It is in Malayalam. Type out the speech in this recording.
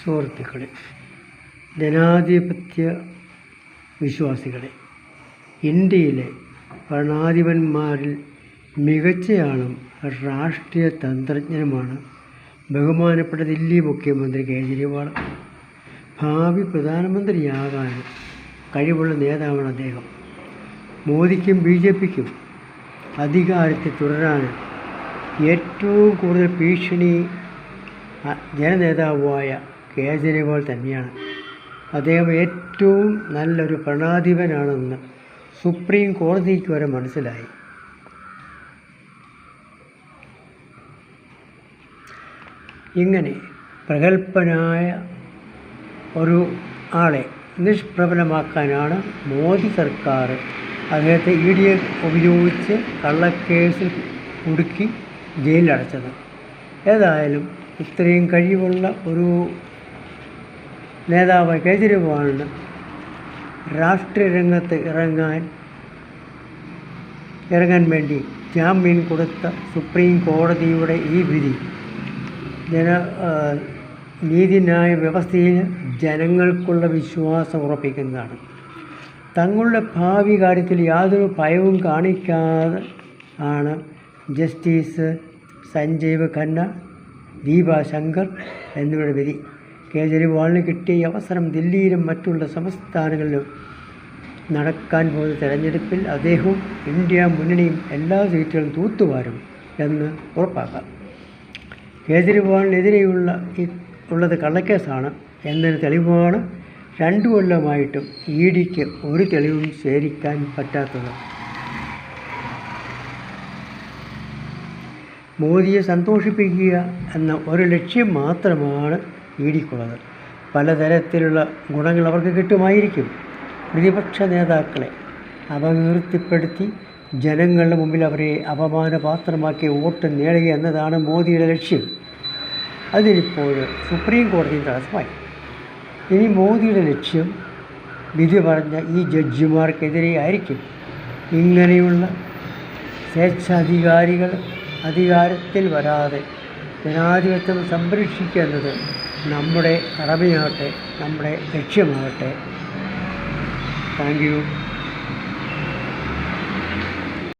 സുഹൃത്തുക്കളെ, ജനാധിപത്യ വിശ്വാസികളെ, ഇന്ത്യയിലെ ഭരണാധിപന്മാരിൽ മികച്ചയാളും രാഷ്ട്രീയ തന്ത്രജ്ഞനുമാണ് ബഹുമാനപ്പെട്ട ദില്ലി മുഖ്യമന്ത്രി കേജ്രിവാൾ. ഭാവി പ്രധാനമന്ത്രിയാകാൻ കഴിവുള്ള നേതാവാണ് അദ്ദേഹം. മോദിക്കും BJPക്കും അധികാരത്തിൽ തുടരാൻ ഏറ്റവും കൂടുതൽ ഭീഷണി ജനനേതാവായ കേജ്രിവാൾ തന്നെയാണ്. അദ്ദേഹം ഏറ്റവും നല്ലൊരു ഭരണാധിപനാണെന്ന് സുപ്രീം കോടതിക്ക് വരെ മനസ്സിലായി. ഇങ്ങനെ പ്രഗത്ഭനായ ഒരു ആളെ നിഷ്പ്രഭനമാക്കാനാണ് മോദി സർക്കാർ അദ്ദേഹത്തെ ED ഉപയോഗിച്ച് കള്ളക്കേസിൽ കുടുക്കി ജയിലിലടച്ചത്. ഏതായാലും ഇത്രയും കഴിവുള്ള ഒരു നേതാവ് കേജ്രിവാളിന് രാഷ്ട്രീയ രംഗത്ത് ഇറങ്ങാൻ വേണ്ടി ജാമ്യം കൊടുത്ത സുപ്രീം കോടതിയുടെ ഈ വിധി നീതിന്യായ വ്യവസ്ഥയിൽ ജനങ്ങൾക്കുള്ള വിശ്വാസം ഉറപ്പിക്കുന്നതാണ്. തങ്ങളുടെ ഭാവി കാര്യത്തിൽ യാതൊരു ഭയവും കാണിക്കാതെ ആണ് ജസ്റ്റിസ് സഞ്ജീവ് ഖന്ന, ദീപാ ശങ്കർ എന്നിവരുടെ വിധി. കേജ്രിവാളിന് കിട്ടിയ അവസരം ദില്ലിയിലും മറ്റുള്ള സംസ്ഥാനങ്ങളിലും നടക്കാൻ പോകുന്ന തെരഞ്ഞെടുപ്പിൽ അദ്ദേഹവും ഇന്ത്യ മുന്നണിയും എല്ലാ സീറ്റുകളും തൂത്തുവാരും എന്ന് ഉറപ്പാക്കാം. കേജ്രിവാളിനെതിരെയുള്ളത് കള്ളക്കേസാണ് എന്നതിന് തെളിവാണ് 2 കൊല്ലമായിട്ടും EDക്ക് ഒരു തെളിവും ശേഖരിക്കാൻ പറ്റാത്തത്. മോദിയെ സന്തോഷിപ്പിക്കുക എന്ന ഒരു ലക്ഷ്യം മാത്രമാണ് EDക്കുള്ളത്. പലതരത്തിലുള്ള ഗുണങ്ങൾ അവർക്ക് കിട്ടുമായിരിക്കും. പ്രതിപക്ഷ നേതാക്കളെ അപകീർത്തിപ്പെടുത്തി ജനങ്ങളുടെ മുമ്പിൽ അവരെ അപമാനപാത്രമാക്കി വോട്ട് നേടുക എന്നതാണ് മോദിയുടെ ലക്ഷ്യം. അതിനിപ്പോൾ സുപ്രീം കോടതി തടസ്സമായി. ഇനി മോദിയുടെ ലക്ഷ്യം വിധി പറഞ്ഞ ഈ ജഡ്ജിമാർക്കെതിരെ ആയിരിക്കും. ഇങ്ങനെയുള്ള സ്വേച്ഛാധികാരികൾ അധികാരത്തിൽ വരാതെ ജനാധിപത്യം സംരക്ഷിക്കുക എന്നത് നമ്മുടെ കടമയാകട്ടെ, നമ്മുടെ ലക്ഷ്യമാകട്ടെ. Thank you.